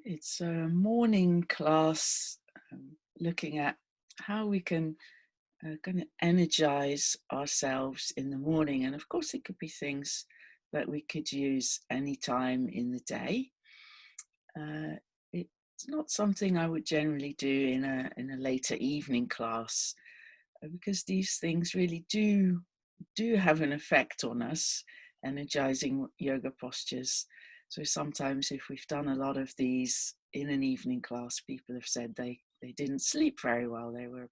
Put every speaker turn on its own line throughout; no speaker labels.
It's a morning class looking at how we can kind of energize ourselves in the morning. And of course, it could be things that we could use anytime in the day. It's not something I would generally do in a later evening class because these things really do have an effect on us, energizing yoga postures. So sometimes if we've done a lot of these in an evening class, people have said they didn't sleep very well. They were a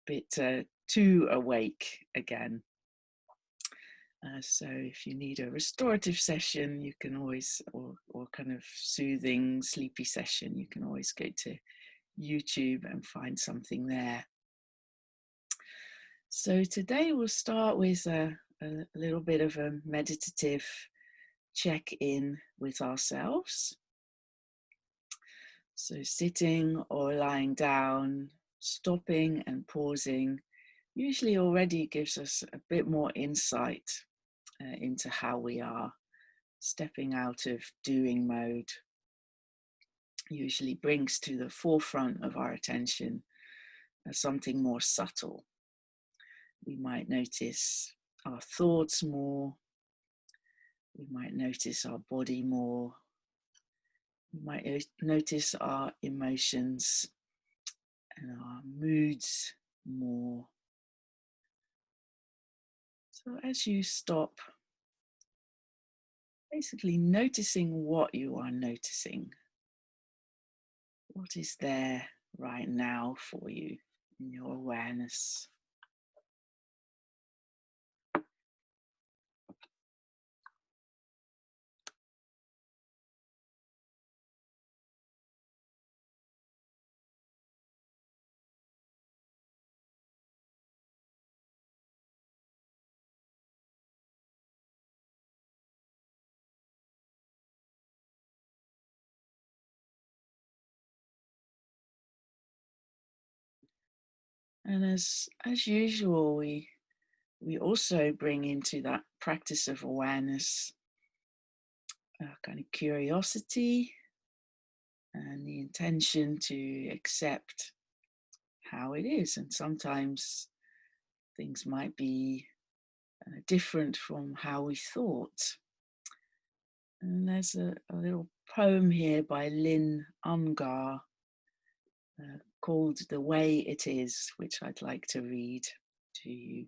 bit too awake again. So if you need a restorative session, you can always, or kind of soothing, sleepy session, you can always go to YouTube and find something there. So today we'll start with a little bit of a meditative check-in with ourselves. So sitting or lying down, stopping and pausing, usually already gives us a bit more insight into how we are. Stepping out of doing mode usually brings to the forefront of our attention something more subtle. We might notice our thoughts more. We might notice our body more. We might notice our emotions and our moods more. So as you stop, basically noticing what you are noticing. What is there right now for you in your awareness? And as usual, we also bring into that practice of awareness kind of curiosity and the intention to accept how it is. And sometimes things might be different from how we thought. And there's a little poem here by Lynn Ungar called The Way It Is, which I'd like to read to you.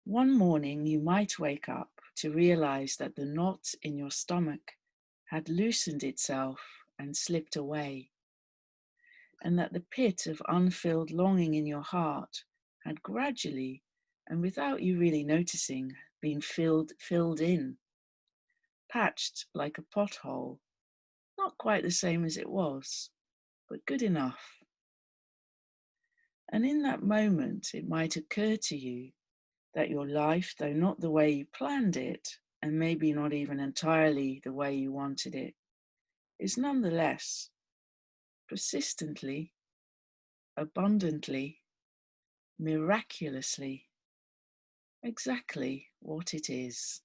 One morning you might wake up to realize that the knot in your stomach had loosened itself and slipped away, and that the pit of unfilled longing in your heart had gradually, and without you really noticing, been filled in, patched like a pothole, not quite the same as it was, but good enough. And in that moment, it might occur to you that your life, though not the way you planned it, and maybe not even entirely the way you wanted it, is nonetheless persistently, abundantly, miraculously, exactly what it is.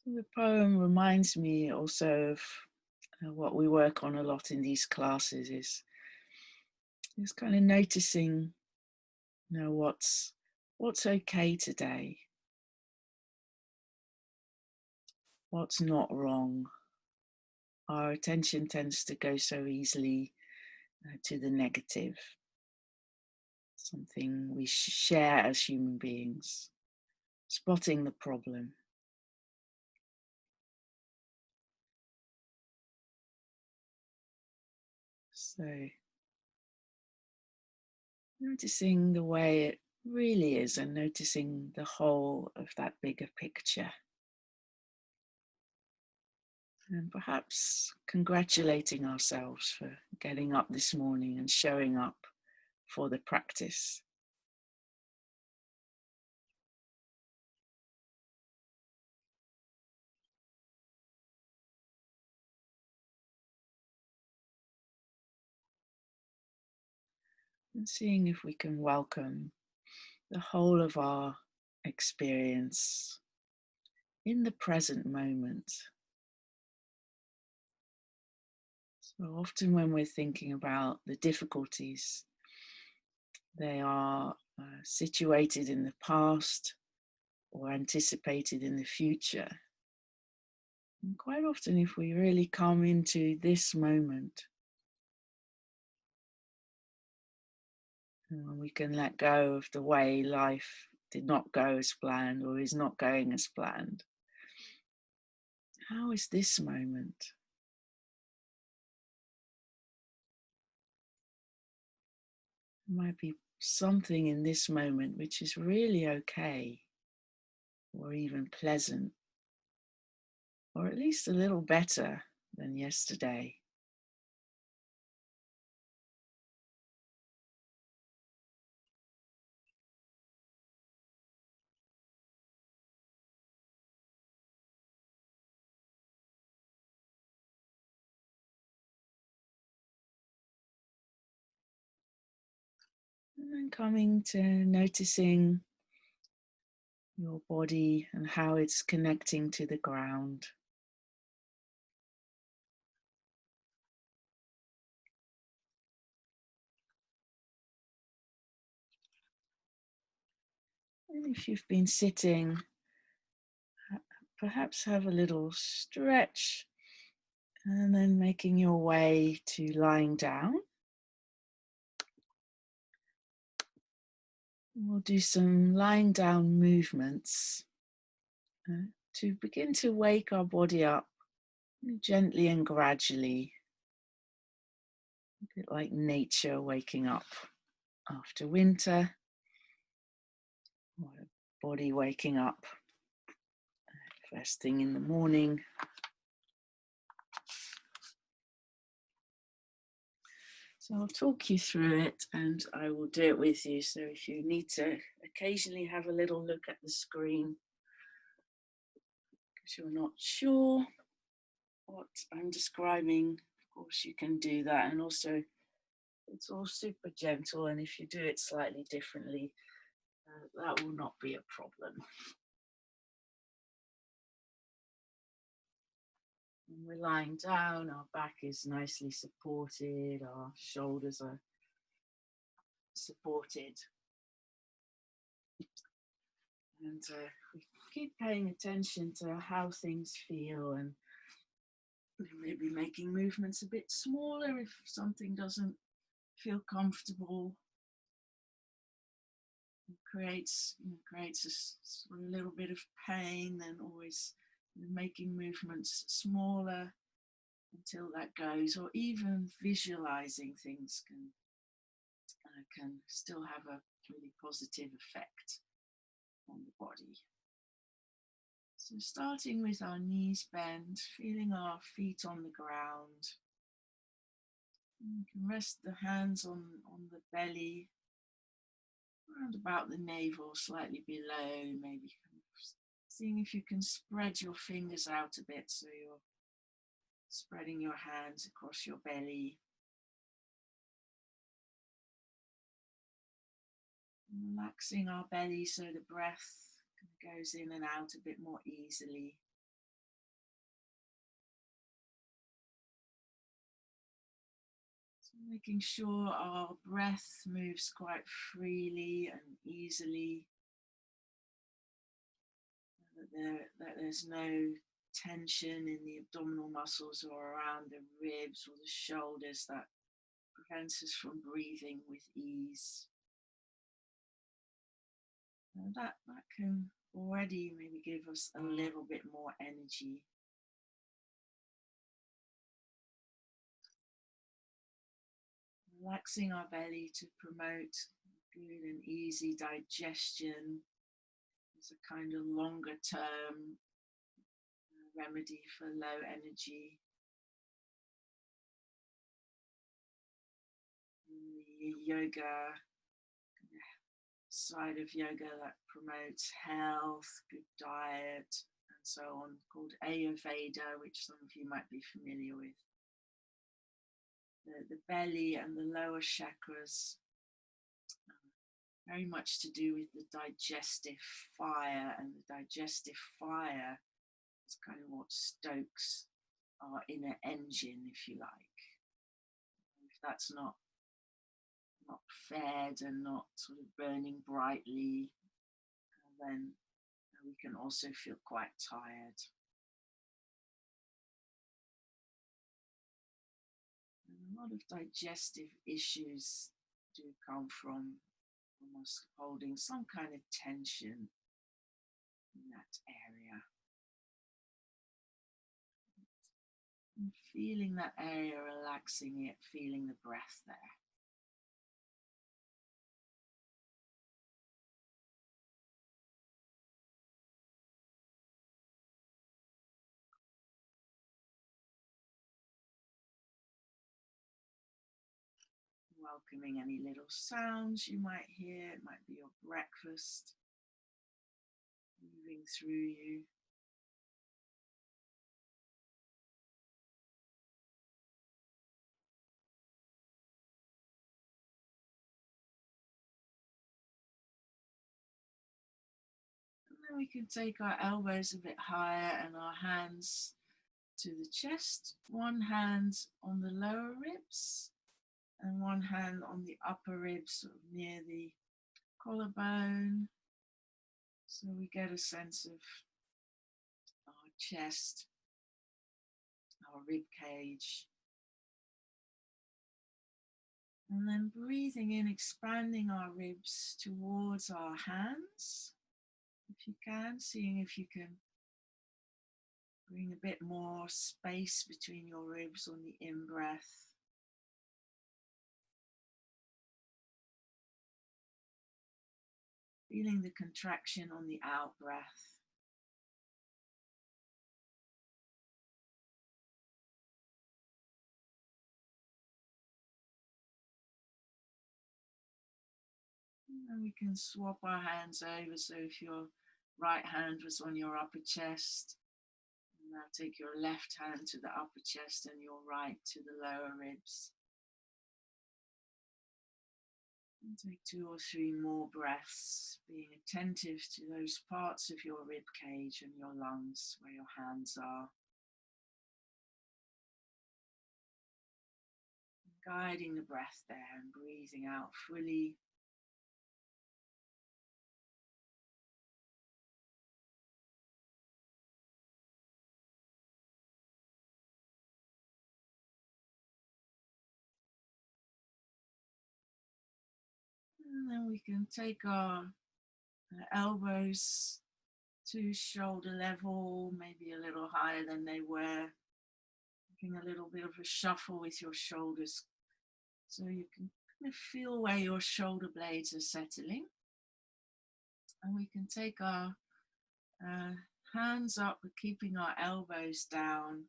The poem reminds me also of what we work on a lot in these classes is kind of noticing, what's okay today, what's not wrong. Our attention tends to go so easily to the negative, something we share as human beings, spotting the problem. So noticing the way it really is and noticing the whole of that bigger picture. And perhaps congratulating ourselves for getting up this morning and showing up for the practice. and seeing if we can welcome the whole of our experience in the present moment. So often when we're thinking about the difficulties, they are situated in the past or anticipated in the future. And quite often, if we really come into this moment, we can let go of the way life did not go as planned or is not going as planned. How is this moment? There might be something in this moment which is really okay, or even pleasant, or at least a little better than yesterday. And then coming to noticing your body and how it's connecting to the ground. And if you've been sitting, perhaps have a little stretch and then making your way to lying down. We'll do some lying down movements to begin to wake our body up gently and gradually, a bit like nature waking up after winter, or a body waking up first thing in the morning. So I'll talk you through it and I will do it with you. So if you need to occasionally have a little look at the screen because you're not sure what I'm describing, of course you can do that. And also it's all super gentle, and if you do it slightly differently, that will not be a problem. When we're lying down, our back is nicely supported, our shoulders are supported, and we keep paying attention to how things feel, and maybe making movements a bit smaller if something doesn't feel comfortable. It creates a little bit of pain, then always making movements smaller until that goes, or even visualizing things can still have a really positive effect on the body. So starting with our knees bent, feeling our feet on the ground. You can rest the hands on the belly, around about the navel, slightly below, maybe seeing if you can spread your fingers out a bit, so you're spreading your hands across your belly. Relaxing our belly so the breath goes in and out a bit more easily. So making sure our breath moves quite freely and easily, that there's no tension in the abdominal muscles or around the ribs or the shoulders that prevents us from breathing with ease. And that can already maybe give us a little bit more energy. Relaxing our belly to promote good and easy digestion is a kind of longer term remedy for low energy. In the yoga side of yoga that promotes health, good diet, and so on, called Ayurveda, which some of you might be familiar with. The belly and the lower chakras very much to do with the digestive fire, and the digestive fire is kind of what stokes our inner engine, if you like. If that's not fed and not sort of burning brightly, then we can also feel quite tired. And a lot of digestive issues do come from almost holding some kind of tension in that area. And feeling that area, relaxing it, feeling the breath there. Welcoming any little sounds you might hear. It might be your breakfast moving through you. And then we can take our elbows a bit higher and our hands to the chest. One hand on the lower ribs and one hand on the upper ribs, sort of near the collarbone. So we get a sense of our chest, our rib cage. And then breathing in, expanding our ribs towards our hands. If you can, seeing if you can bring a bit more space between your ribs on the in-breath. Feeling the contraction on the out-breath. And we can swap our hands over. So if your right hand was on your upper chest, now take your left hand to the upper chest and your right to the lower ribs. And take 2 or 3 more breaths, being attentive to those parts of your rib cage and your lungs where your hands are. Guiding the breath there and breathing out fully. And then we can take our elbows to shoulder level, maybe a little higher than they were. Making a little bit of a shuffle with your shoulders so you can kind of feel where your shoulder blades are settling. And we can take our hands up, keeping our elbows down.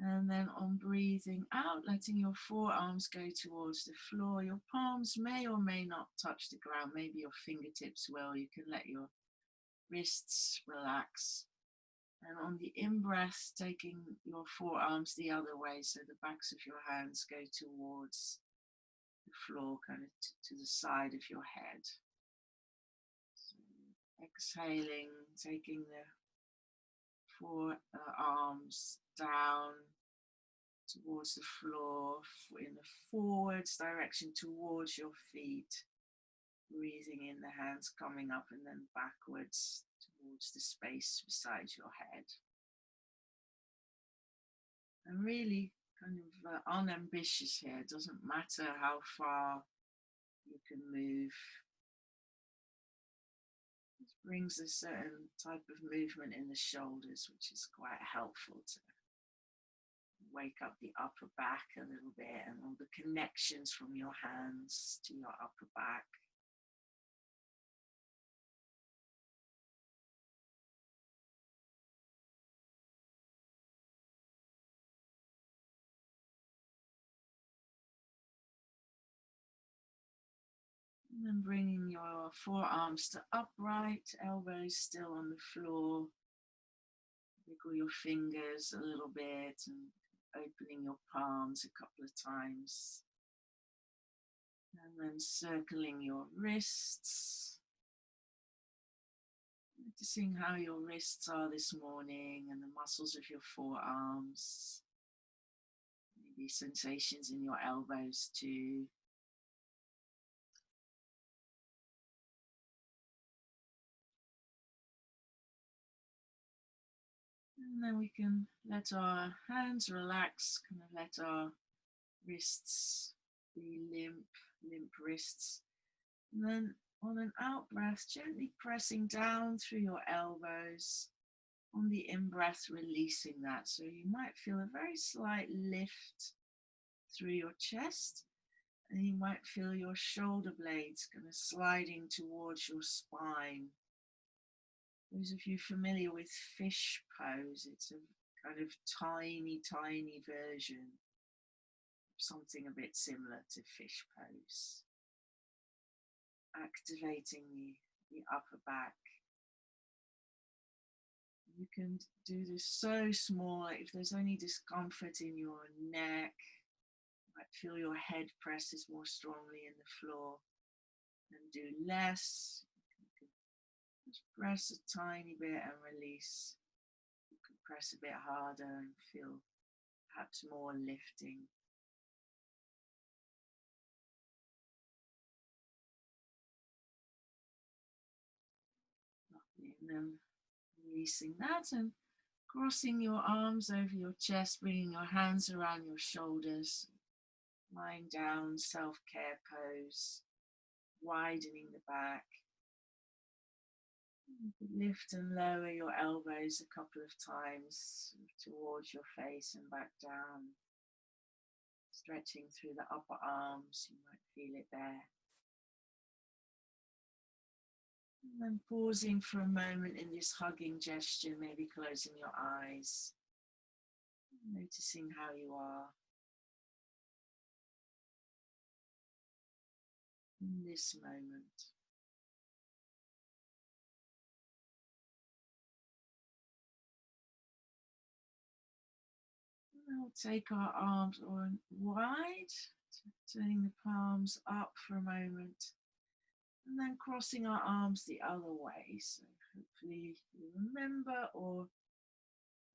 And then on breathing out, letting your forearms go towards the floor. Your palms may or may not touch the ground. Maybe your fingertips will. You can let your wrists relax. And on the in-breath, taking your forearms the other way, so the backs of your hands go towards the floor, kind of to the side of your head. So exhaling, taking the forearms down towards the floor in the forwards direction towards your feet. Breathing in, the hands coming up and then backwards towards the space beside your head. And really kind of unambitious here. It doesn't matter how far you can move. It brings a certain type of movement in the shoulders, which is quite helpful to wake up the upper back a little bit and all the connections from your hands to your upper back. And then bringing your forearms to upright, elbows still on the floor. Wiggle your fingers a little bit and opening your palms a couple of times. And then circling your wrists. Noticing how your wrists are this morning and the muscles of your forearms. Maybe sensations in your elbows too. And then we can let our hands relax, kind of let our wrists be limp wrists. And then on an out breath, gently pressing down through your elbows. On the in-breath, releasing that. So you might feel a very slight lift through your chest, and you might feel your shoulder blades kind of sliding towards your spine. Those of you familiar with fish pose, it's a kind of tiny version of something a bit similar to fish pose. Activating the upper back. You can do this so small. If there's any discomfort in your neck, you might feel your head presses more strongly in the floor, and do less. Just press a tiny bit and release. You can press a bit harder and feel perhaps more lifting. Lovely. And then releasing that and crossing your arms over your chest, bringing your hands around your shoulders, lying down, self-care pose, widening the back. Lift and lower your elbows a couple of times towards your face and back down. Stretching through the upper arms, you might feel it there. And then pausing for a moment in this hugging gesture, maybe closing your eyes, noticing how you are in this moment. We'll take our arms wide, turning the palms up for a moment, and then crossing our arms the other way. So hopefully you remember, or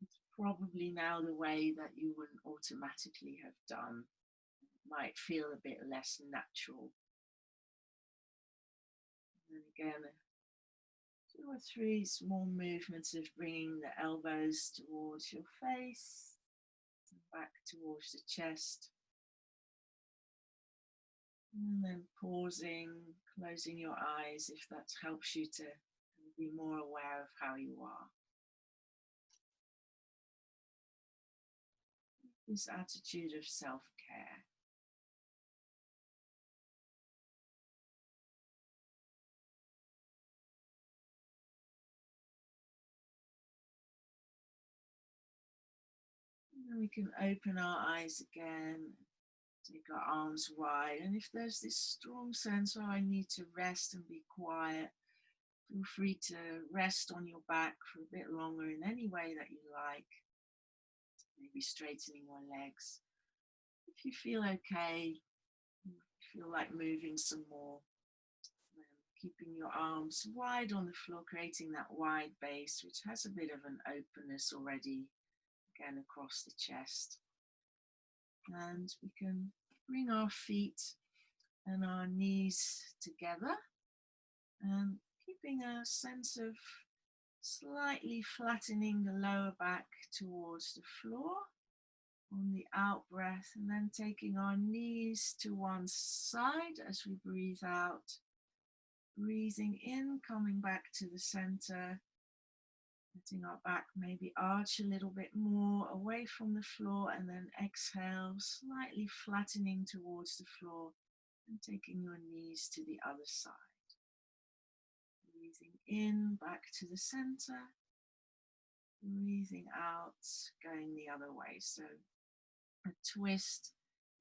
it's probably now the way that you wouldn't automatically have done. It might feel a bit less natural. And then again, 2 or 3 small movements of bringing the elbows towards your face, back towards the chest. And then pausing, closing your eyes if that helps you to be more aware of how you are. This attitude of self-care. And then we can open our eyes again, take our arms wide. And if there's this strong sense, oh, I need to rest and be quiet, feel free to rest on your back for a bit longer in any way that you like. Maybe straightening your legs. If you feel okay, feel like moving some more, keeping your arms wide on the floor, creating that wide base, which has a bit of an openness already, again across the chest. And we can bring our feet and our knees together, and keeping a sense of slightly flattening the lower back towards the floor on the out breath, and then taking our knees to one side as we breathe out. Breathing in, coming back to the center, letting our back maybe arch a little bit more away from the floor, and then exhale, slightly flattening towards the floor and taking your knees to the other side. Breathing in, back to the center, breathing out, going the other way. So a twist,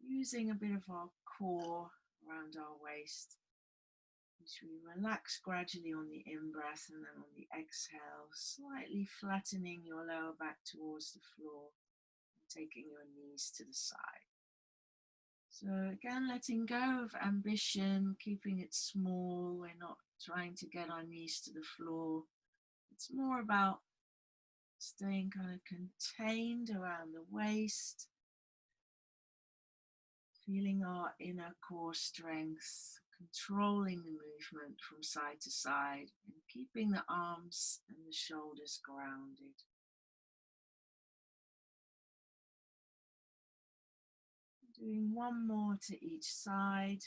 using a bit of our core around our waist, which we relax gradually on the in-breath, and then on the exhale, slightly flattening your lower back towards the floor and taking your knees to the side. So again, letting go of ambition, keeping it small. We're not trying to get our knees to the floor. It's more about staying kind of contained around the waist, feeling our inner core strength, controlling the movement from side to side, and keeping the arms and the shoulders grounded. Doing one more to each side,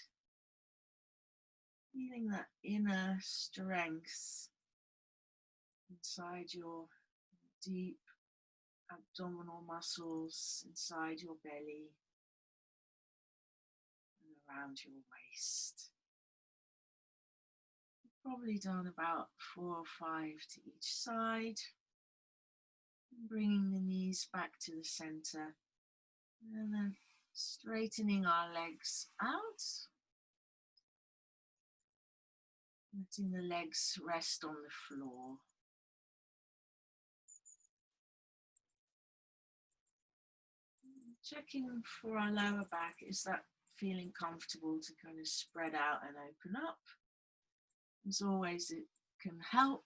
feeling that inner strength inside your deep abdominal muscles, inside your belly, and around your waist. You've probably done about 4 or 5 to each side. Bringing the knees back to the center, and then straightening our legs out, letting the legs rest on the floor. Checking for our lower back, is that feeling comfortable to kind of spread out and open up? As always, it can help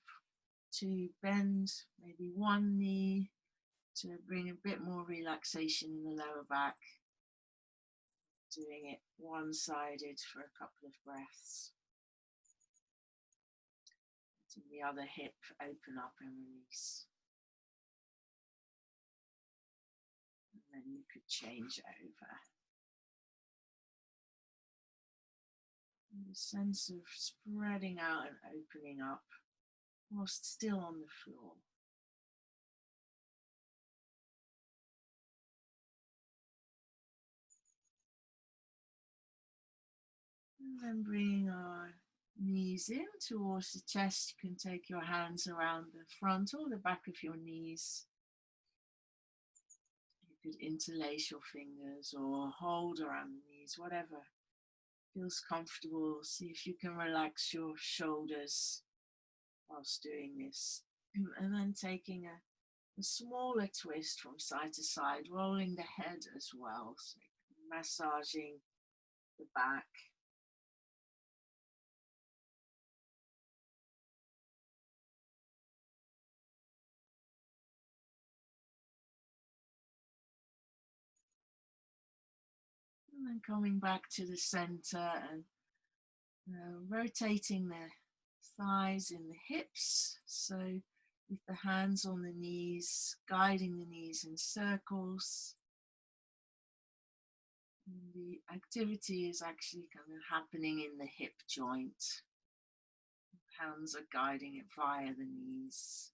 to bend maybe one knee to bring a bit more relaxation in the lower back. Doing it one-sided for a couple of breaths. Letting the other hip open up and release. And then you could change over. And the sense of spreading out and opening up whilst still on the floor. And then bringing our knees in towards the chest. You can take your hands around the front or the back of your knees. You could interlace your fingers or hold around the knees, whatever feels comfortable. See if you can relax your shoulders whilst doing this. And then taking a smaller twist from side to side, rolling the head as well, so massaging the back. And then coming back to the center and rotating the thighs in the hips. So with the hands on the knees, guiding the knees in circles. And the activity is actually kind of happening in the hip joint. Hands are guiding it via the knees.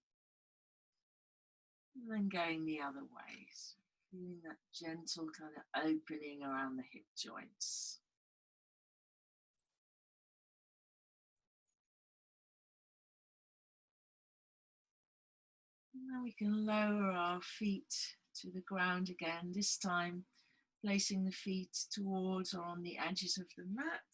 And then going the other way. So feeling that gentle kind of opening around the hip joints. And then we can lower our feet to the ground again, this time placing the feet towards or on the edges of the mat.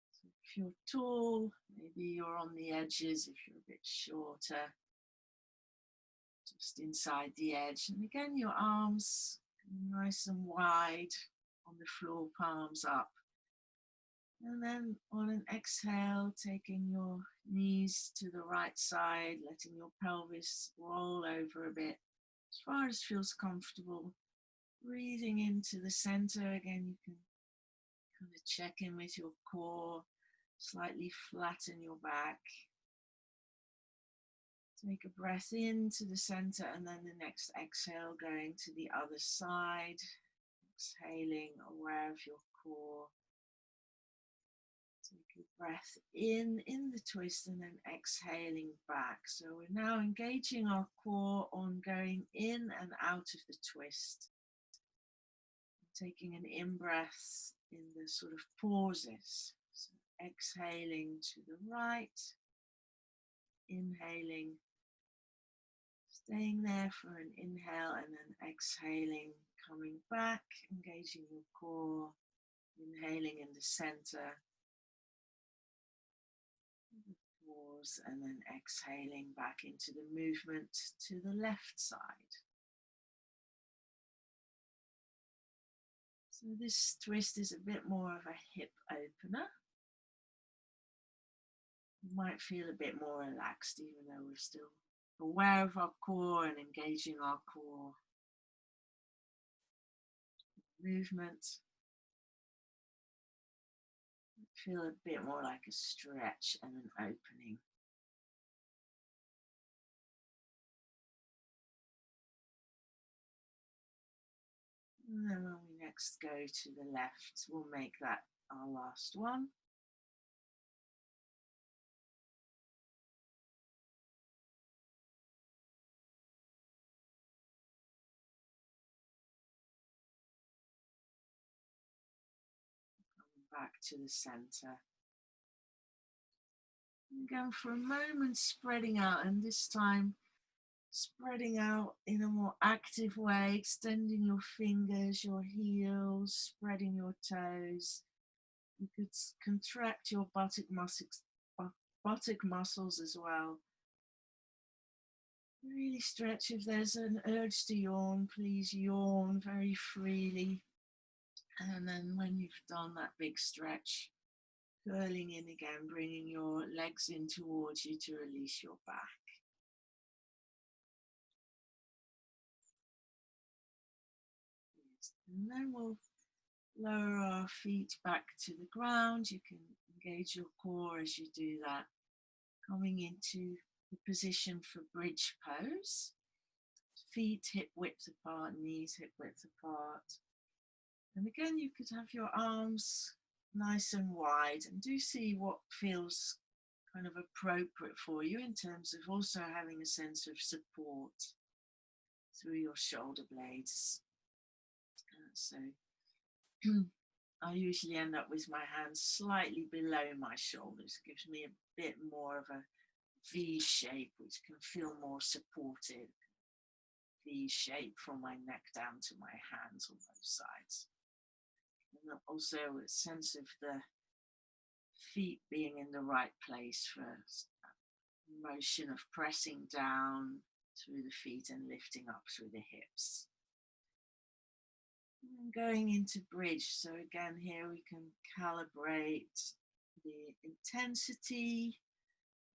So if you're tall, maybe you're on the edges. If you're a bit shorter, just inside the edge. And again, your arms nice and wide on the floor, palms up. And then on an exhale, taking your knees to the right side, letting your pelvis roll over a bit as far as feels comfortable. Breathing into the center. Again, you can kind of check in with your core, slightly flatten your back. Take a breath into the center, and then the next exhale going to the other side. Exhaling, aware of your core. Take a breath in the twist, and then exhaling back. So we're now engaging our core on going in and out of the twist. Taking an in-breath in the sort of pauses. So exhaling to the right, inhaling, staying there for an inhale, and then exhaling, coming back, engaging your core, inhaling in the center, pause, and then exhaling back into the movement to the left side. So this twist is a bit more of a hip opener. You might feel a bit more relaxed even though we're still aware of our core and engaging our core movement. Feel a bit more like a stretch and an opening. And then when we next go to the left, we'll make that our last one. Back to the center. And again, for a moment, spreading out, and this time spreading out in a more active way, extending your fingers, your heels, spreading your toes. You could contract your buttock muscles as well. Really stretch. If there's an urge to yawn, please yawn very freely. And then when you've done that big stretch, curling in again, bringing your legs in towards you to release your back. And then we'll lower our feet back to the ground. You can engage your core as you do that. Coming into the position for bridge pose. Feet hip width apart, knees hip width apart. And again, you could have your arms nice and wide, and do see what feels kind of appropriate for you in terms of also having a sense of support through your shoulder blades. So I usually end up with my hands slightly below my shoulders. It gives me a bit more of a V shape, which can feel more supportive. V shape from my neck down to my hands on both sides. And also a sense of the feet being in the right place for motion of pressing down through the feet and lifting up through the hips. And going into bridge, so again here we can calibrate the intensity,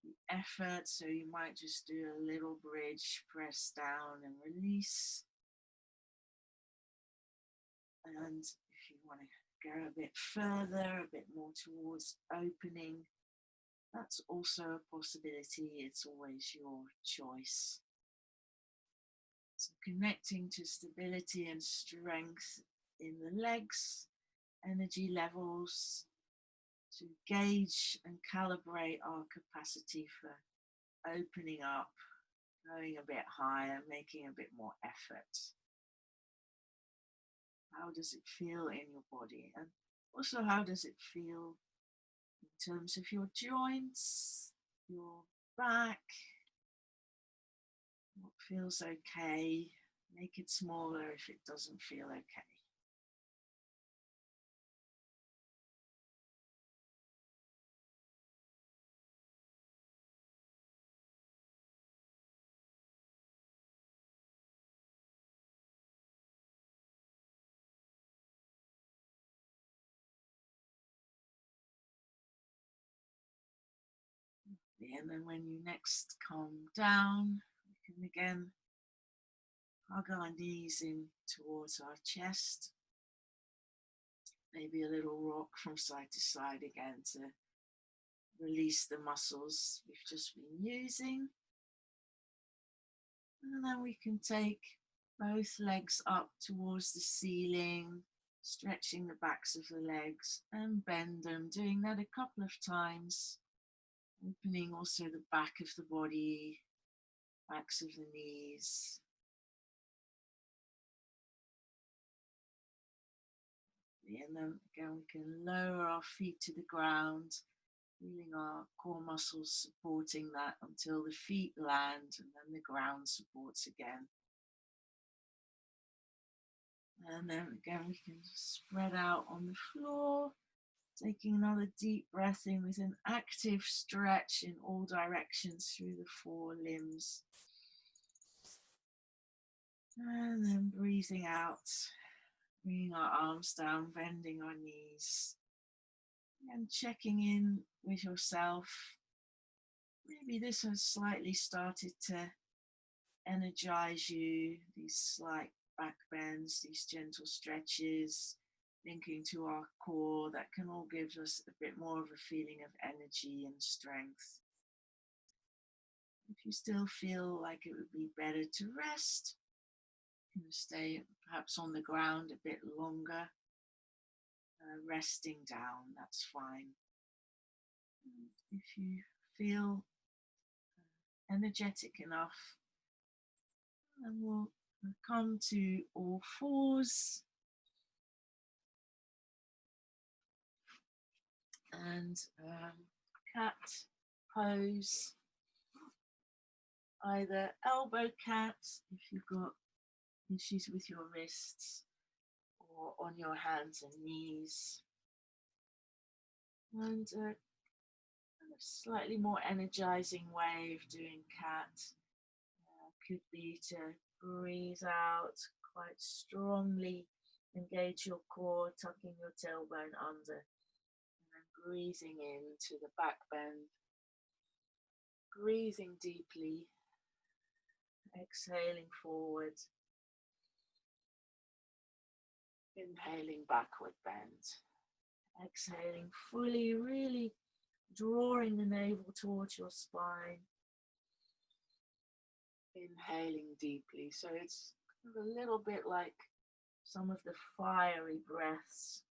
the effort, so you might just do a little bridge, press down and release. And if you want to go a bit further, a bit more towards opening, that's also a possibility. It's always your choice. So connecting to stability and strength in the legs, energy levels, to gauge and calibrate our capacity for opening up, going a bit higher, making a bit more effort. How does it feel in your body? And also, how does it feel in terms of your joints, your back? What feels okay? Make it smaller if it doesn't feel okay. And then when you next calm down, we can again hug our knees in towards our chest. Maybe a little rock from side to side again to release the muscles we've just been using. And then we can take both legs up towards the ceiling, stretching the backs of the legs and bend them, doing that a couple of times. Opening also the back of the body, backs of the knees. And then again, we can lower our feet to the ground, feeling our core muscles supporting that until the feet land and then the ground supports again. And then again, we can spread out on the floor, taking another deep breath in with an active stretch in all directions through the four limbs. And then breathing out Bringing our arms down, bending our knees, and checking in with yourself. Maybe this has slightly started to energize you, these slight back bends, these gentle stretches, linking to our core, that can all give us a bit more of a feeling of energy and strength. If you still feel like it would be better to rest, you can stay perhaps on the ground a bit longer, resting down, that's fine. If you feel energetic enough, then we'll come to all fours and cat pose, either elbow cat if you've got issues with your wrists, or on your hands and knees. And a slightly more energizing way of doing cat could be to breathe out quite strongly, engage your core, tucking your tailbone under, and then breathing into the back bend, breathing deeply, exhaling forward, inhaling backward bend, exhaling fully, really drawing the navel towards your spine, inhaling deeply. So it's a little bit like some of the fiery breaths.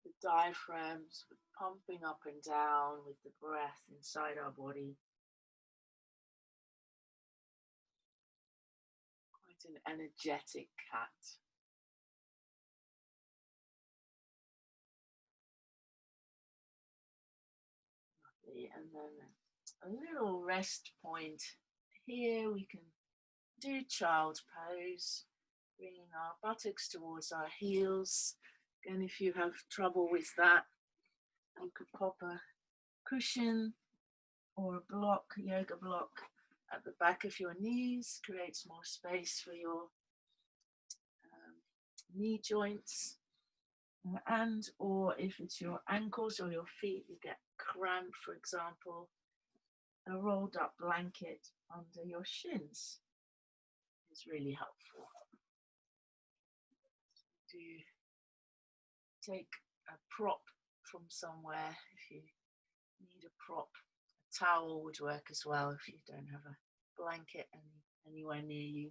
The diaphragms pumping up and down with the breath inside our body. Quite an energetic cat. Lovely. And then a little rest point here. We can do child's pose, bringing our buttocks towards our heels. Again, if you have trouble with that, you could pop a cushion or a block, yoga block, at the back of your knees, creates more space for your knee joints. And or if it's your ankles or your feet, you get cramp, for example, a rolled up blanket under your shins is really helpful. Do take a prop from somewhere if you need a prop. A towel would work as well if you don't have a blanket anywhere near you.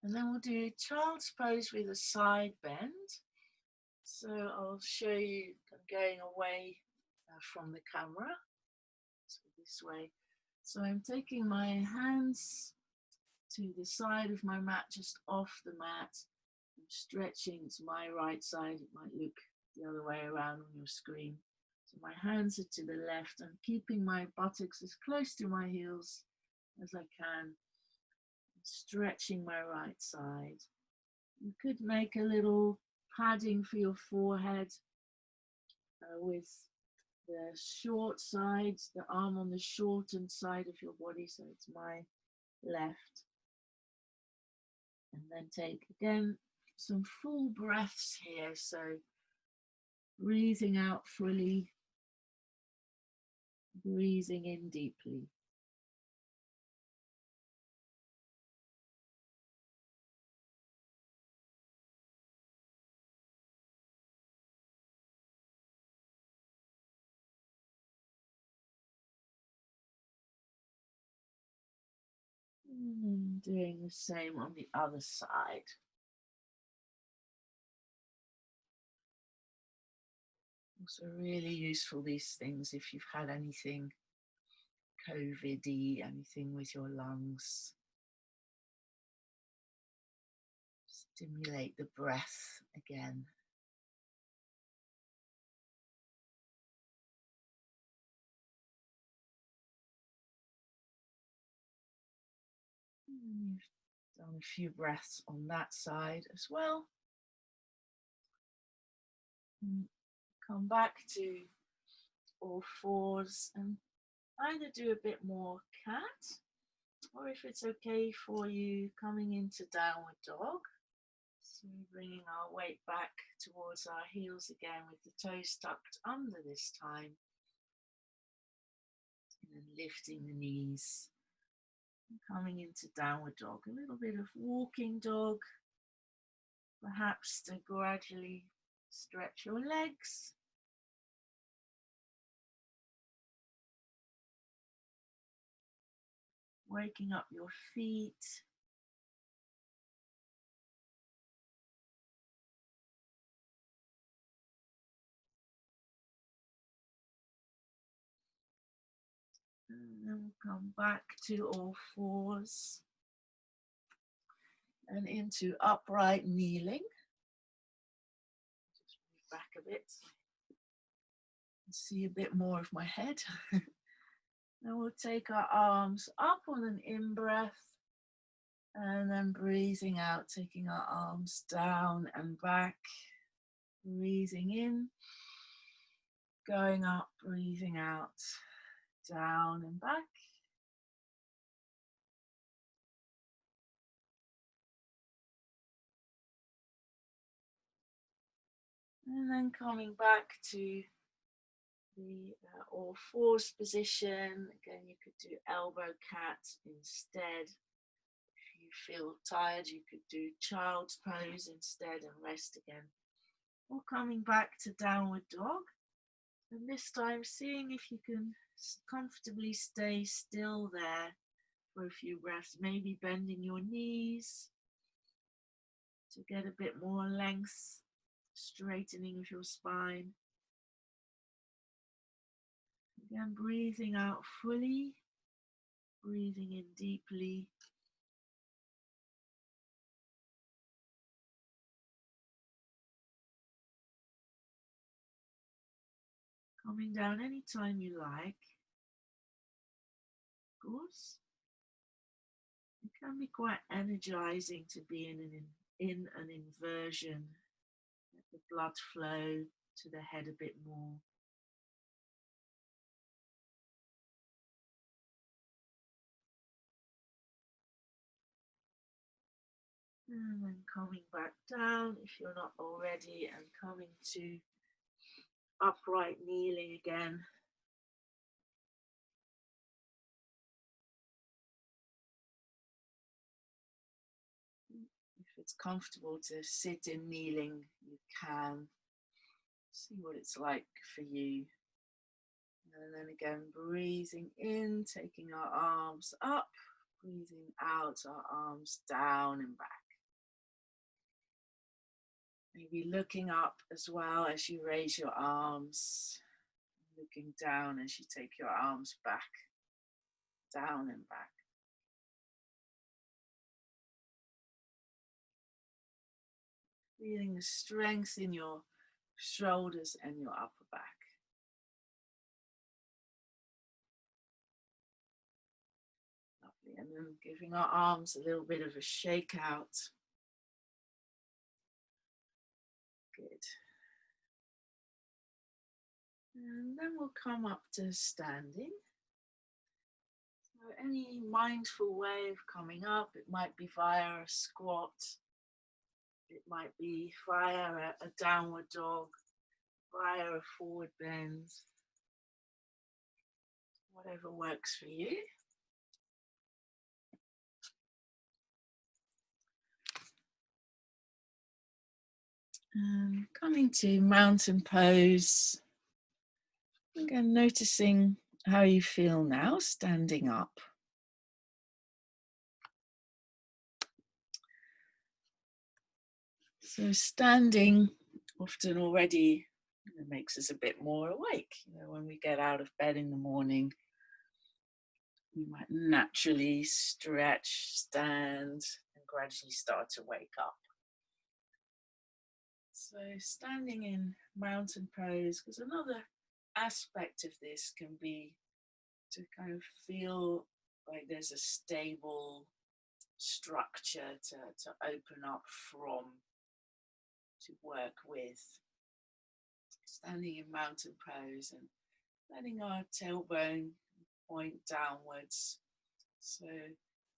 And then we'll do child's pose with a side bend. So I'll show you going away from the camera. So this way. So I'm taking my hands to the side of my mat, just off the mat. I'm stretching to my right side. It might look the other way around on your screen. So my hands are to the left. I'm keeping my buttocks as close to my heels as I can. I'm stretching my right side. You could make a little padding for your forehead with the short side, the arm on the shortened side of your body, so it's my left. And then take again some full breaths here, so breathing out fully, breathing in deeply. And doing the same on the other side. Also really useful, these things, if you've had anything COVID-y, anything with your lungs. Stimulate the breath again. You've done a few breaths on that side as well. And come back to all fours and either do a bit more cat Or if it's okay for you, coming into downward dog. So bringing our weight back towards our heels again with the toes tucked under this time. And then lifting the knees. And coming into downward dog. A little bit of walking dog. Perhaps to gradually stretch your legs. Waking up your feet. And then we'll come back to all fours. And into upright kneeling. Just move back a bit. See a bit more of my head. Then we'll take our arms up on an in-breath. And then breathing out, taking our arms down and back. Breathing in. Going up, breathing out. Down and back. And then coming back to the all fours position. Again, you could do elbow cat instead. If you feel tired, you could do child's pose instead and rest again. Or coming back to downward dog. And this time seeing if you can comfortably stay still there for a few breaths. Maybe bending your knees to get a bit more length, straightening of your spine. Again, breathing out fully, breathing in deeply. Coming down anytime you like. Of course, it can be quite energizing to be in an inversion. Let the blood flow to the head a bit more. And then coming back down if you're not already, and coming to upright kneeling again. If it's comfortable to sit in kneeling, you can. See what it's like for you. And then again, breathing in, taking our arms up, breathing out, our arms down and back. Maybe looking up as well as you raise your arms, looking down as you take your arms back, down and back. Feeling the strength in your shoulders and your upper back. Lovely. And then giving our arms a little bit of a shake out. Good. And then we'll come up to standing. So any mindful way of coming up, it might be via a squat, it might be via a downward dog, via a forward bend, whatever works for you. And coming to mountain pose. Again, noticing how you feel now, standing up. So standing often already makes us a bit more awake. When we get out of bed in the morning, we might naturally stretch, stand, and gradually start to wake up. So standing in mountain pose, because another aspect of this can be to kind of feel like there's a stable structure to open up from, to work with. Standing in mountain pose and letting our tailbone point downwards. So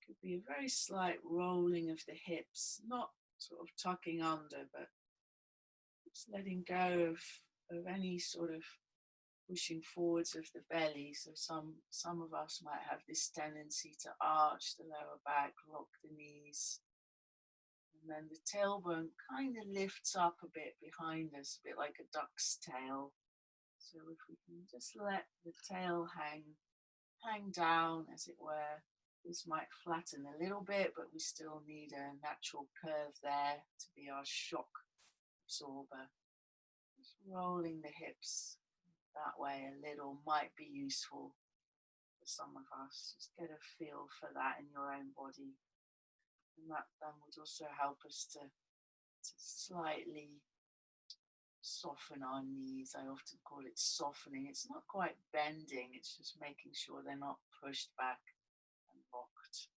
Could be a very slight rolling of the hips, not sort of tucking under, but just letting go of any sort of pushing forwards of the belly. So some of us might have this tendency to arch the lower back, lock the knees, and then the tailbone kind of lifts up a bit behind us, a bit like a duck's tail. So if we can just let the tail hang down, as it were, this might flatten a little bit, but we still need a natural curve there to be our shock absorber. Just rolling the hips that way a little might be useful for some of us. Just get a feel for that in your own body. And that then would also help us to slightly soften our knees. I often call it softening. It's not quite bending, it's just making sure they're not pushed back and locked.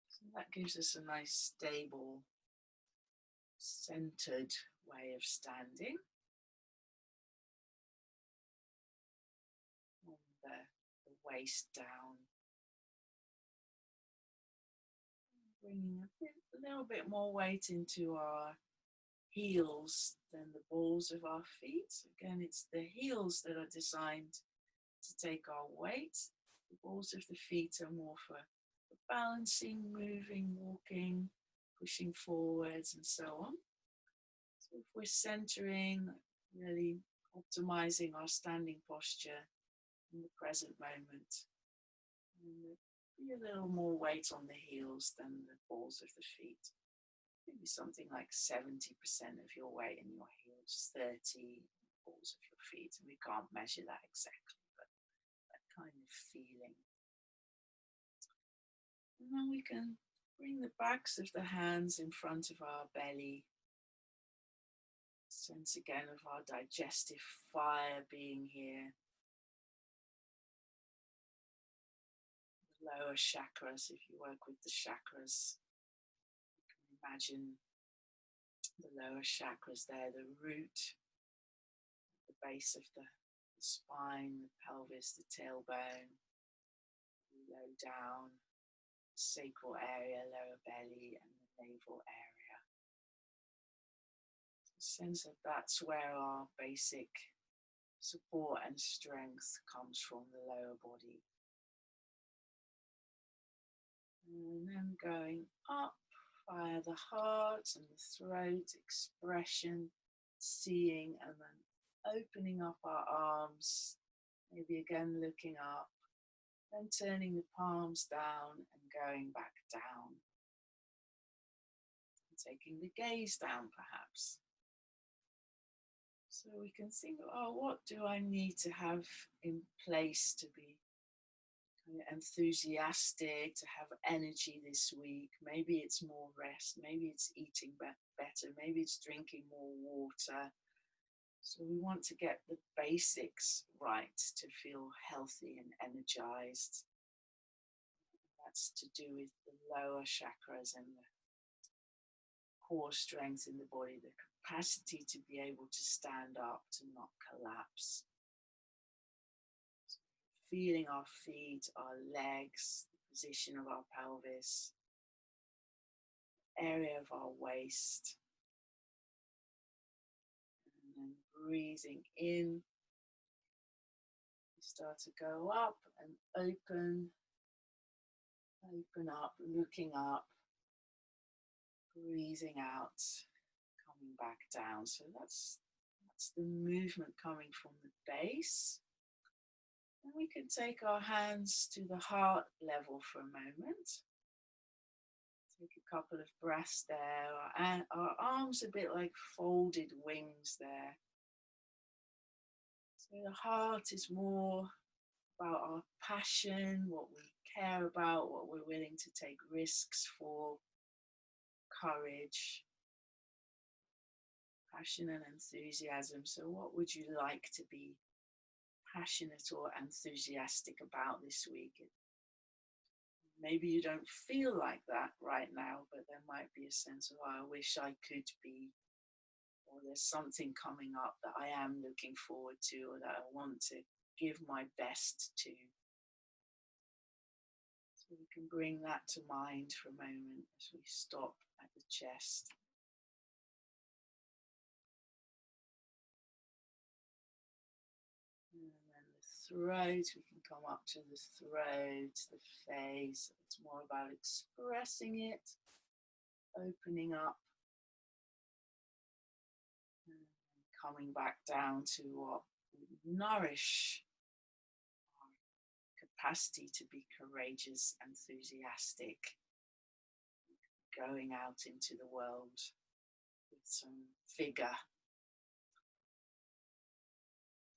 So that gives us a nice, stable, centered way of standing. And the waist down. Bringing a little bit more weight into our heels than the balls of our feet. Again, it's the heels that are designed to take our weight. The balls of the feet are more for balancing, moving, walking, pushing forwards, and so on. So if we're centering, really optimizing our standing posture in the present moment, and be a little more weight on the heels than the balls of the feet. Maybe something like 70% of your weight in your heels, 30 balls of your feet. And we can't measure that exactly, but that kind of feeling. And then we can bring the backs of the hands in front of our belly. Sense again of our digestive fire being here. Lower chakras, if you work with the chakras, you can imagine the lower chakras there, the root, the base of the spine, the pelvis, the tailbone, low down, sacral area, lower belly, and the navel area. So sense that that's where our basic support and strength comes from, the lower body. And then going up via the heart and the throat, expression, seeing, and then opening up our arms, maybe again looking up, then turning the palms down and going back down. And taking the gaze down perhaps. So we can think, oh, what do I need to have in place to be enthusiastic, to have energy this week? Maybe it's more rest, maybe it's eating better, maybe it's drinking more water. So we want to get the basics right to feel healthy and energized. That's to do with the lower chakras and the core strength in the body, the capacity to be able to stand up, to not collapse. Feeling our feet, our legs, the position of our pelvis, area of our waist. And then breathing in, we start to go up and open up, looking up, breathing out, coming back down. So that's the movement coming from the base. And we can take our hands to the heart level for a moment. Take a couple of breaths there, and our arms a bit like folded wings there. So the heart is more about our passion, what we care about, what we're willing to take risks for, courage, passion and enthusiasm. So what would you like to be passionate or enthusiastic about this week? Maybe you don't feel like that right now, but there might be a sense of, oh, I wish I could be, or there's something coming up that I am looking forward to, or that I want to give my best to. So So we can bring that to mind for a moment as we stop at the chest. And then the throat, we can come up to the throat, the face. It's more about expressing it, opening up, and coming back down to what would nourish our capacity to be courageous, enthusiastic, going out into the world with some vigor.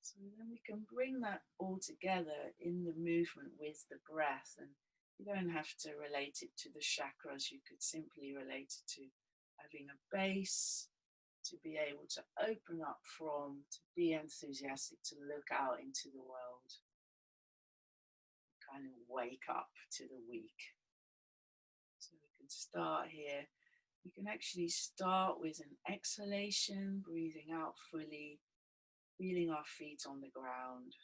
So then we can bring that all together in the movement with the breath, and you don't have to relate it to the chakras. You could simply relate it to having a base to be able to open up from, to be enthusiastic, to look out into the world, kind of wake up to the week. So we can start here. We can actually start with an exhalation, breathing out fully, feeling our feet on the ground,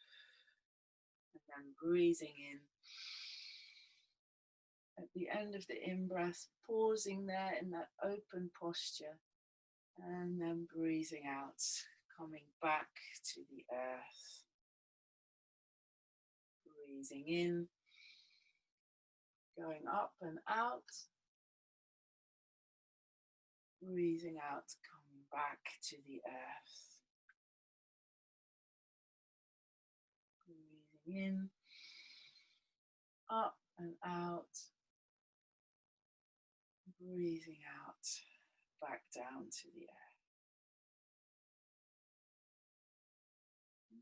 and then breathing in. At the end of the in-breath, pausing there in that open posture, and then breathing out, coming back to the earth. Breathing in, going up and out. Breathing out, coming back to the earth. Breathing in, up and out. Breathing out, back down to the earth.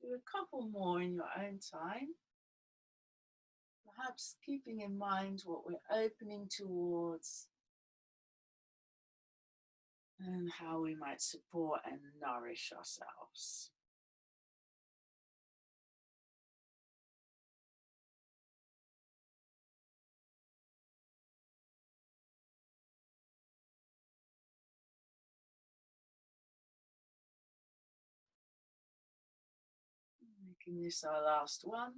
Do a couple more in your own time. Perhaps keeping in mind what we're opening towards and how we might support and nourish ourselves. Making this our last one.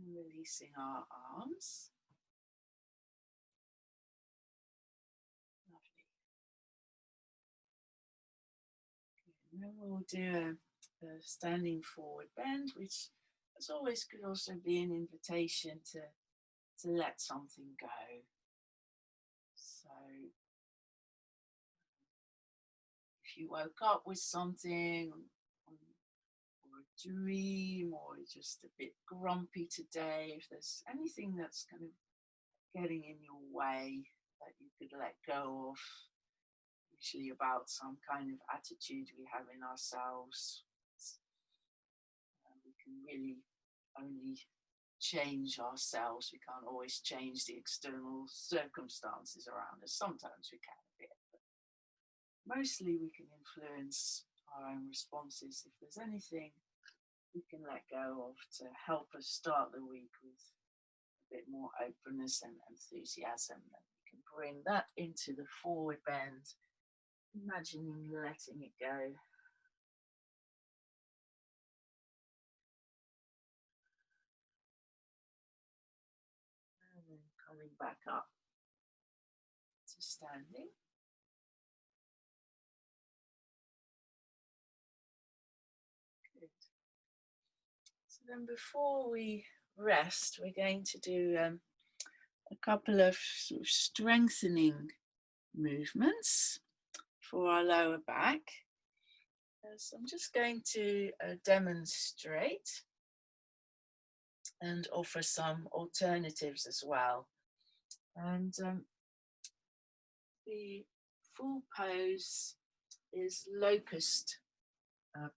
Releasing our arms. Lovely. And then we'll do a standing forward bend, which as always could also be an invitation to let something go. So if you woke up with something, or a dream, or just a bit grumpy today, if there's anything that's kind of getting in your way that you could let go of, usually about some kind of attitude we have in ourselves, we can really only change ourselves. We can't always change the external circumstances around us. Sometimes we can a bit, but mostly we can influence our own responses. If there's anything we can let go of to help us start the week with a bit more openness and enthusiasm, then we can bring that into the forward bend, imagining letting it go. And then coming back up to standing. Good. So then before we rest, we're going to do a couple of sort of strengthening movements for our lower back. So I'm just going to demonstrate and offer some alternatives as well. And the full pose is locust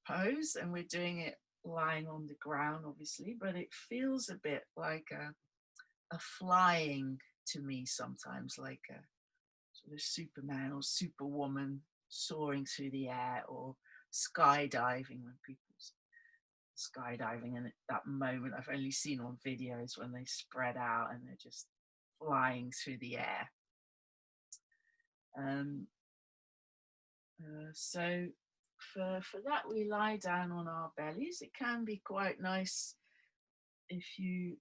pose, and we're doing it lying on the ground, obviously, but it feels a bit like a flying to me sometimes, like a sort of Superman or Superwoman soaring through the air, or skydiving, when people skydiving, and at that moment I've only seen on videos when they spread out and they're just flying through the air. So for that, we lie down on our bellies. It can be quite nice if you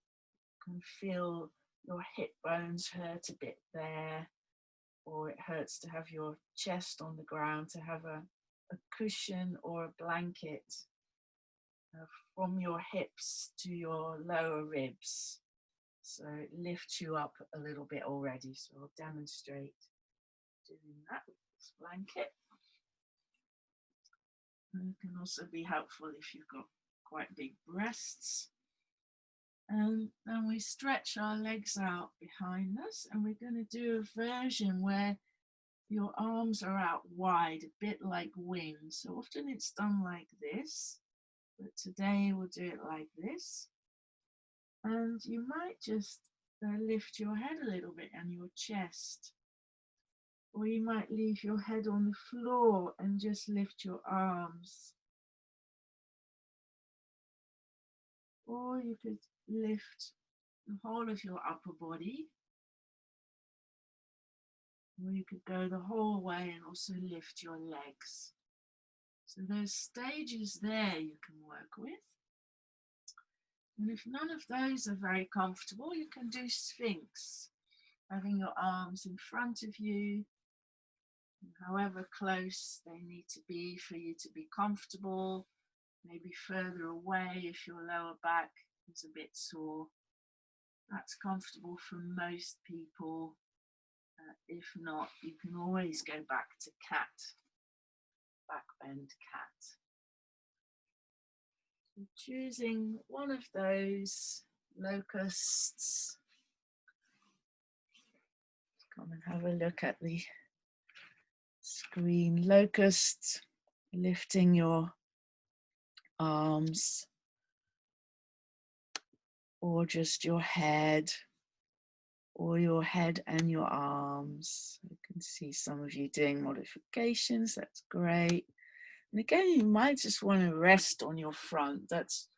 can feel your hip bones hurt a bit there, or it hurts to have your chest on the ground, to have a cushion or a blanket from your hips to your lower ribs. So it lifts you up a little bit already. So I'll demonstrate doing that with this blanket. And it can also be helpful if you've got quite big breasts. And then we stretch our legs out behind us, and we're going to do a version where your arms are out wide, a bit like wings. So often it's done like this, but today we'll do it like this. And you might just lift your head a little bit and your chest. Or you might leave your head on the floor and just lift your arms. Or you could lift the whole of your upper body. Or you could go the whole way and also lift your legs. So there's stages there you can work with. And if none of those are very comfortable, you can do Sphinx, having your arms in front of you, however close they need to be for you to be comfortable, maybe further away if your lower back is a bit sore. That's comfortable for most people. If not, you can always go back to cat, back bend cat. So choosing one of those locusts. Come and have a look at the screen. Locust, lifting your arms or just your head, or your head and your arms. I can see some of you doing modifications. That's great. And again, you might just want to rest on your front. That's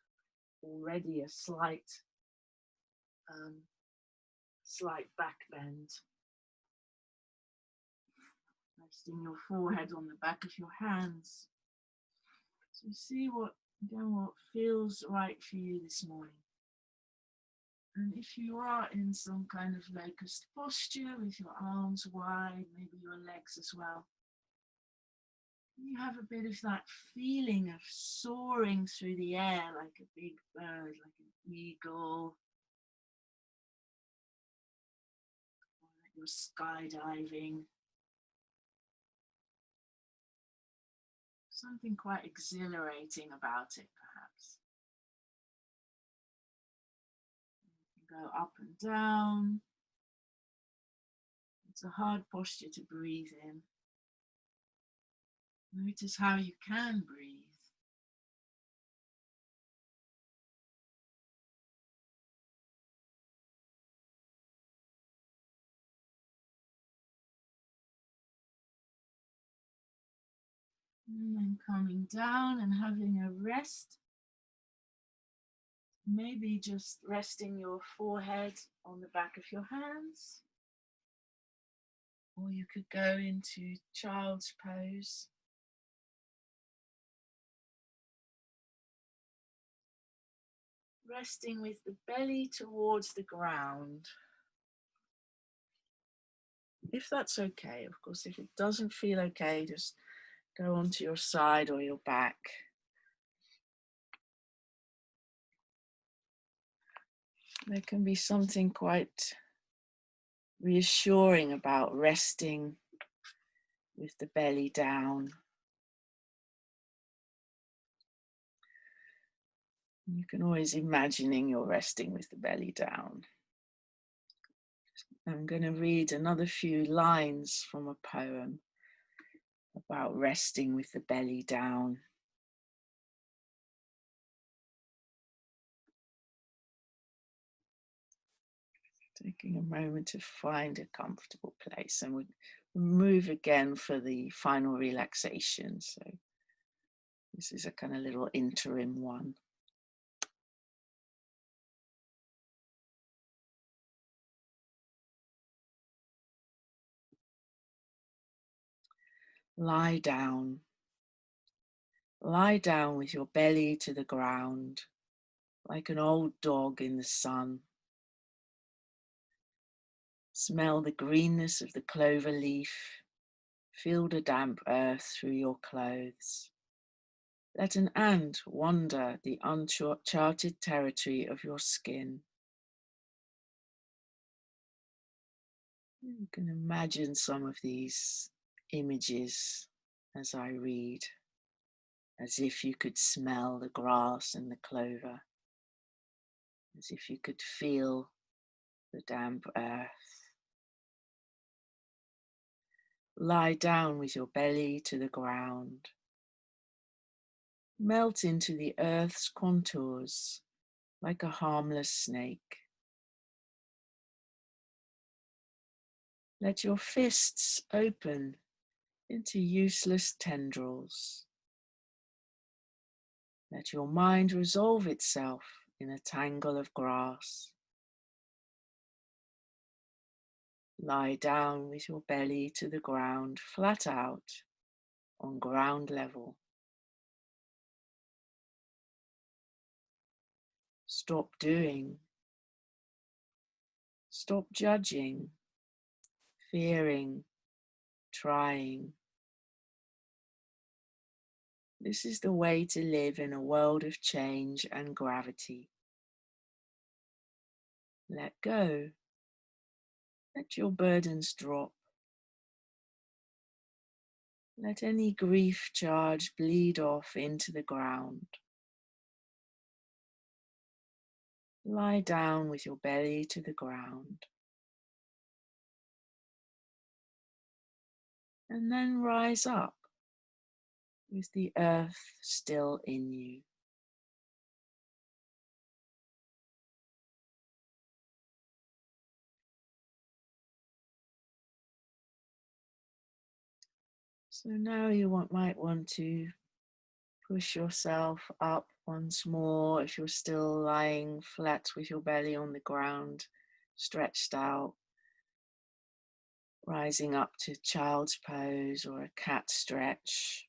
already a slight back bend. Resting your forehead on the back of your hands. So see what feels right for you this morning. And if you are in some kind of locust posture with your arms wide, maybe your legs as well, you have a bit of that feeling of soaring through the air like a big bird, like an eagle, or like you're skydiving. Something quite exhilarating about it, perhaps. You can go up and down. It's a hard posture to breathe in. Notice how you can breathe. And then coming down and having a rest. Maybe just resting your forehead on the back of your hands. Or you could go into child's pose. Resting with the belly towards the ground. If that's okay, of course, if it doesn't feel okay, just go onto your side or your back. There can be something quite reassuring about resting with the belly down. You can always imagining you're resting with the belly down. I'm going to read another few lines from a poem about resting with the belly down. Taking a moment to find a comfortable place, and we'll move again for the final relaxation. So this is a kind of little interim one. Lie down. Lie down with your belly to the ground, like an old dog in the sun. Smell the greenness of the clover leaf. Feel the damp earth through your clothes. Let an ant wander the uncharted territory of your skin. You can imagine some of these images as I read, as if you could smell the grass and the clover, as if you could feel the damp earth. Lie down with your belly to the ground. Melt into the earth's contours like a harmless snake. Let your fists open into useless tendrils. Let your mind resolve itself in a tangle of grass. Lie down with your belly to the ground, flat out, on ground level. Stop doing. Stop judging, fearing, trying. This is the way to live in a world of change and gravity. Let go. Let your burdens drop. Let any grief charge bleed off into the ground. Lie down with your belly to the ground. And then rise up with the earth still in you. So now you might want to push yourself up once more if you're still lying flat with your belly on the ground, stretched out, rising up to child's pose or a cat stretch,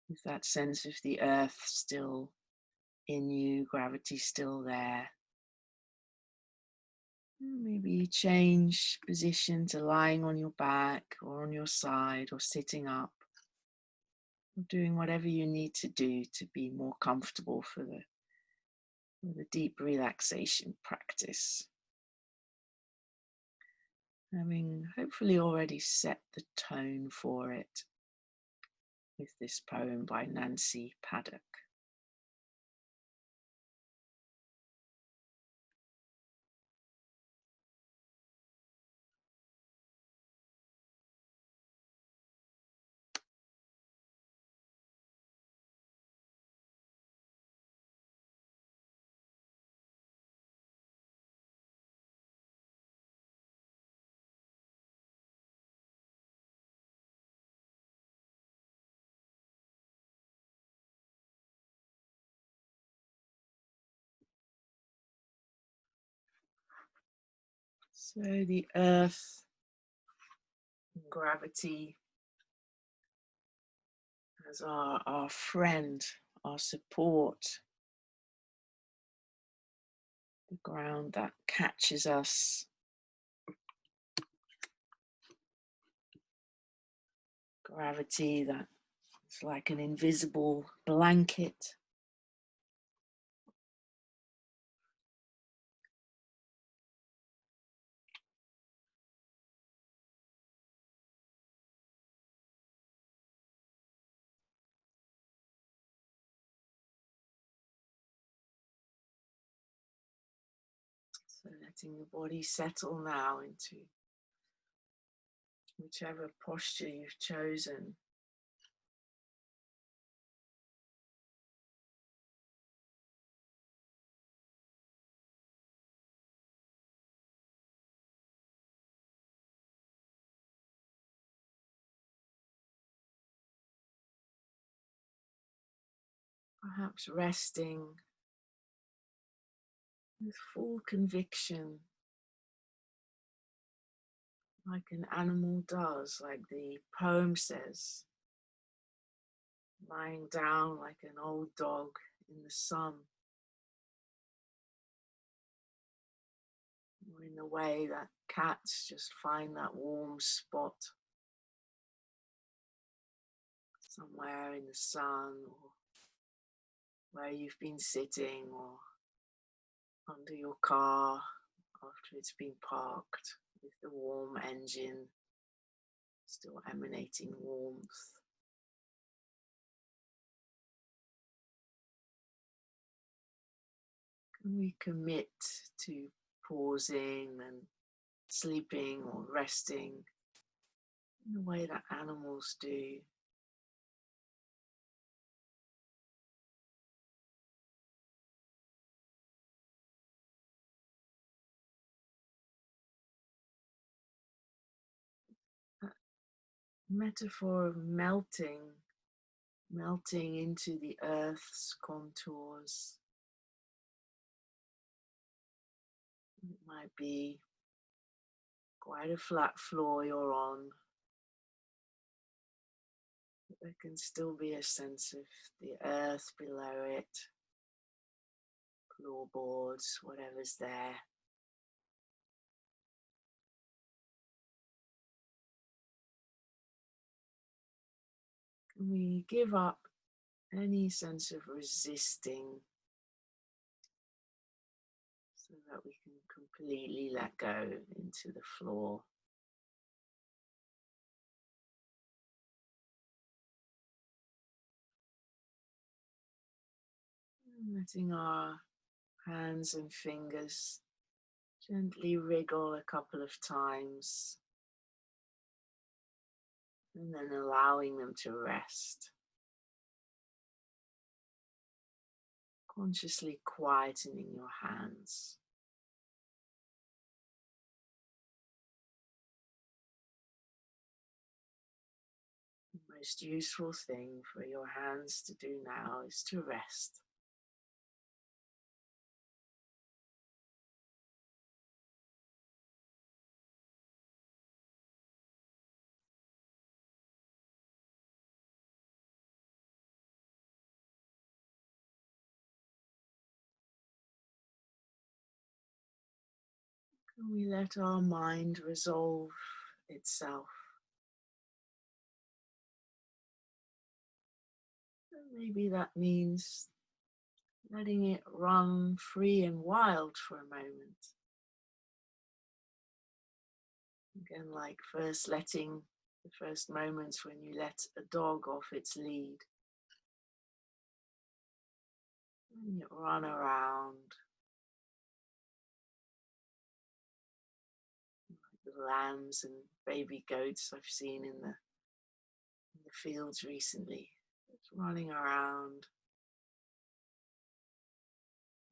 with that sense of the earth still in you, gravity still there. Maybe change position to lying on your back or on your side or sitting up, or doing whatever you need to do to be more comfortable for the deep relaxation practice. Having hopefully already set the tone for it with this poem by Nancy Paddock. So the earth, gravity as our friend, our support, the ground that catches us, gravity that is like an invisible blanket. So letting the body settle now into whichever posture you've chosen. Perhaps resting with full conviction, like an animal does, like the poem says. lying down like an old dog in the sun, or in the way that cats just find that warm spot somewhere in the sun, or where you've been sitting, or under your car after it's been parked with the warm engine still emanating warmth. Can we commit to pausing and sleeping or resting in the way that animals do? That metaphor of melting into the earth's contours. It might be quite a flat floor you're on, but there can still be a sense of the earth below it, floorboards, whatever's there. Can we give up any sense of resisting so that we can completely let go into the floor? Letting our hands and fingers gently wriggle a couple of times, and then allowing them to rest. Consciously quietening your hands. The most useful thing for your hands to do now is to rest. Can we let our mind resolve itself? And maybe that means letting it run free and wild for a moment. Again, like first letting the first moments when you let a dog off its lead. And you run around like the lambs and baby goats I've seen in the fields recently. Just running around.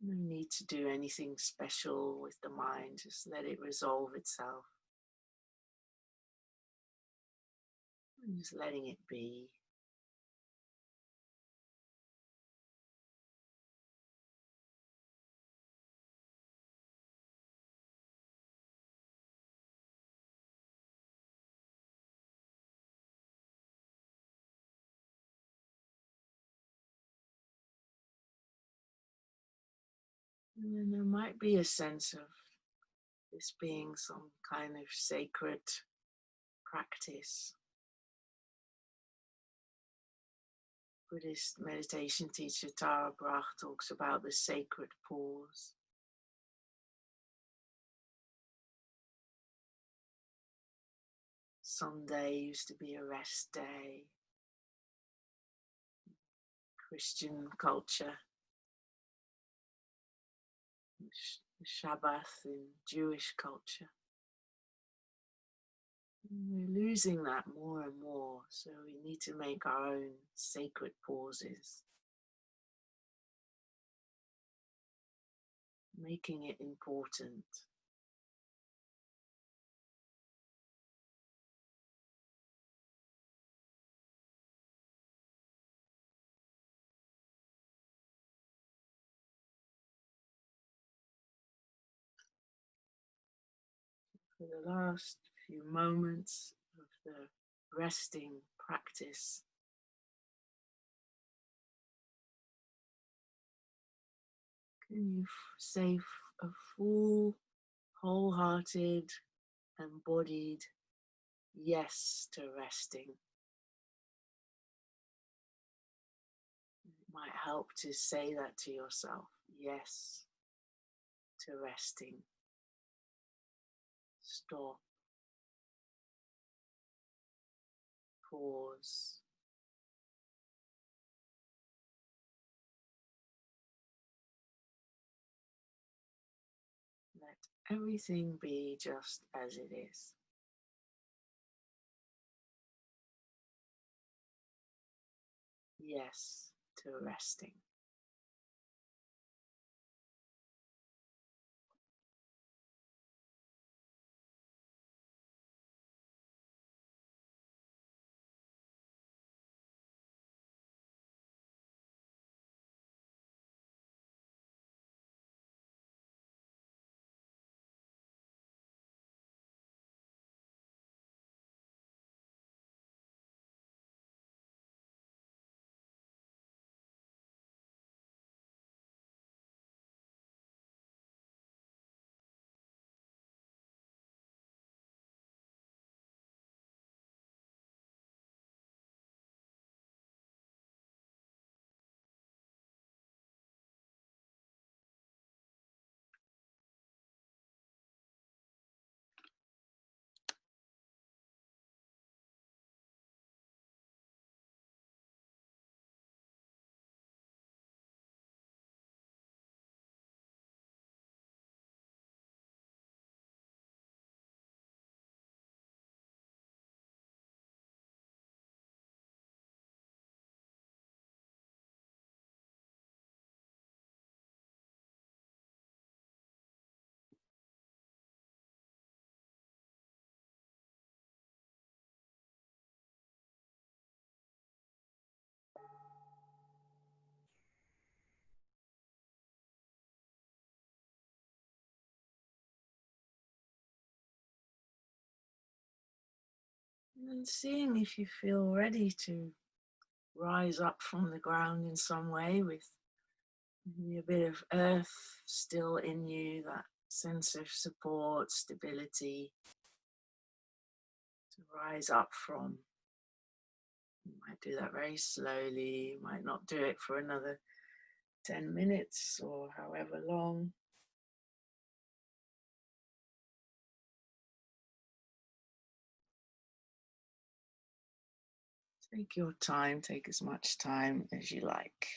No need to do anything special with the mind, just let it resolve itself. And just letting it be. And then there might be a sense of this being some kind of sacred practice. Buddhist meditation teacher Tara Brach talks about the sacred pause. Sunday used to be a rest day. Christian culture, Shabbat in Jewish culture. We're losing that more and more, so we need to make our own sacred pauses, making it important. For the last few moments of the resting practice, And you say a full, wholehearted, embodied yes to resting. It might help to say that to yourself. Yes to resting. Stop. Pause. Let everything be just as it is. Yes to resting. And seeing if you feel ready to rise up from the ground in some way with maybe a bit of earth still in you, that sense of support, stability to rise up from. You might do that very slowly. You might not do it for another 10 minutes or however long. Take your time, take as much time as you like.